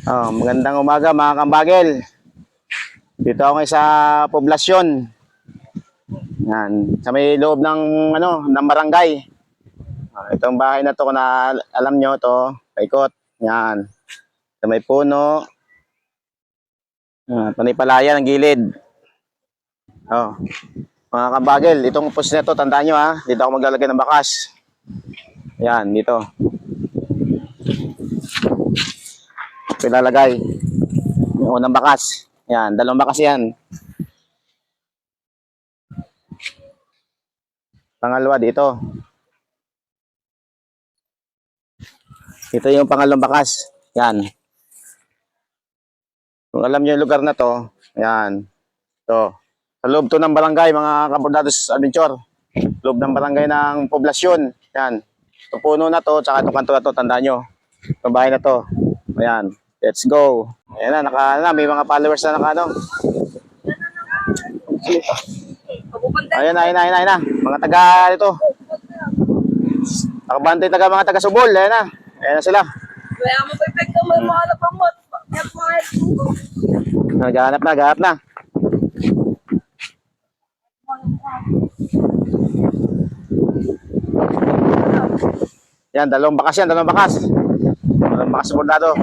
Magandang umaga mga kambagel. Dito ako sa poblasyon. Yan, sa may loob ng ng barangay. Itong bahay na to kung na alam nyo to, paikot. Yan. Sa may puno. Panipalaya ng gilid. Mga kambagel, itong post na to, tandaan nyo ha. Dito ako maglalagay ng bakas. Yan, dito. Ito ilalagay. Yung unang bakas. Yan, dalawang bakas yan. Pangalawa dito. Ito yung pangalawang bakas. Yan. Kung alam niyo yung lugar na to, yan. Ito. Sa loob to ng barangay, mga Kabordados Adventure. Loob ng barangay ng poblasyon. Yan. Itong puno na to, tsaka itong kanto na to, tandaan nyo. Itong bahay na to. Ayan. Let's go. Ayan na, may mga followers na Ayan na. Mga taga ito. Nakabantay mga taga Subol. Ayan na sila. Kaya mo pa epekto mo yung mga lapamot. Naghahanap na. Yan, dalawang bakas. Dalawang bakas bordado.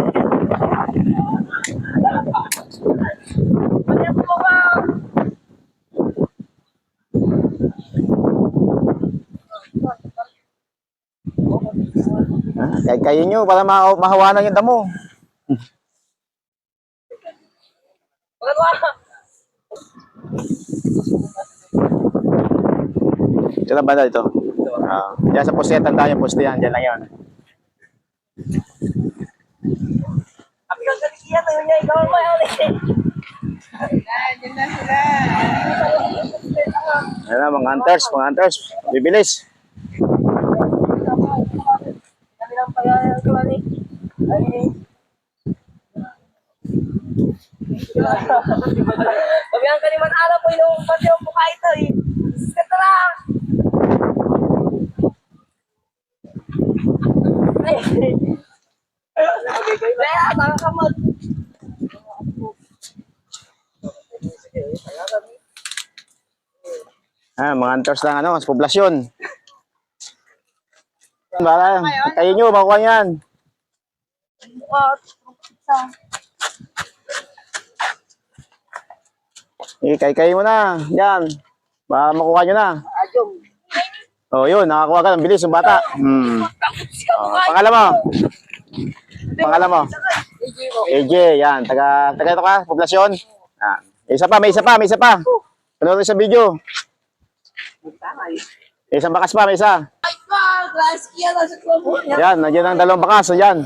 Kayo nyo para mahawanan yung damo. Ito lang ba ito? Diyan sa poste, tandaan yung poste yan. Diyan lang yun. Ayan na, mga hunters. Bibilis. Pabiyang ka naman alam po yung pati yung buka ito eh. Sito lang! Kaya, tanga ka mo. Mga hunters lang sa poblasyon. Kayo nyo, makuha yan. Kayo mo na. Yan. Baka makuha nyo na. Yun. Nakakuha ka ng bilis yung bata. Pangalan mo? AJ. Yan. Taga ito ka? Poblasyon? May isa pa. Panood sa video. Isang bakas pa, may isa. Yan, nandiyan ang dalawang bakas. Yan.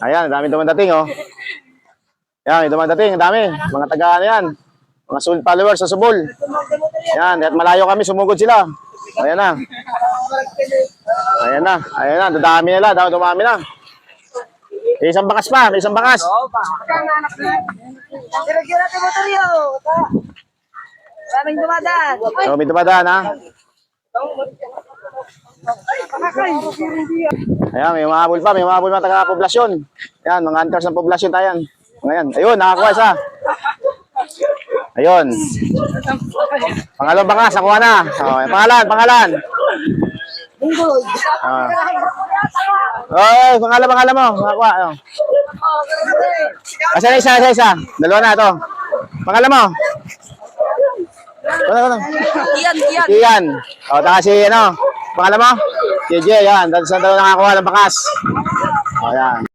Ayan, dami dumadating Yan, may dumadating, dami. Mga taga yan. Mga followers sa Subol. Yan, at malayo kami, sumugod sila. Ayan na. Dadami nila, dumami na. Isang bakas pa, may isang bakas. Kira-kira tayo motoryo. Maraming dumadaan. May dumadaan Ayan, may umahabol pa mga taga-poblasyon. Yan, mga hunters ng poblasyon tayo. Ayan, nakakuha isa. Ayun. Pangalawang bakas, nakuha na. Pangalan. Pangalan mo. Nakakuha. Isa. Dalawa na ito. Pangalan mo. Ian. Taka si pangalan mo? KJ, yan. Dahil sa nakakuha ng bakas. Ayan.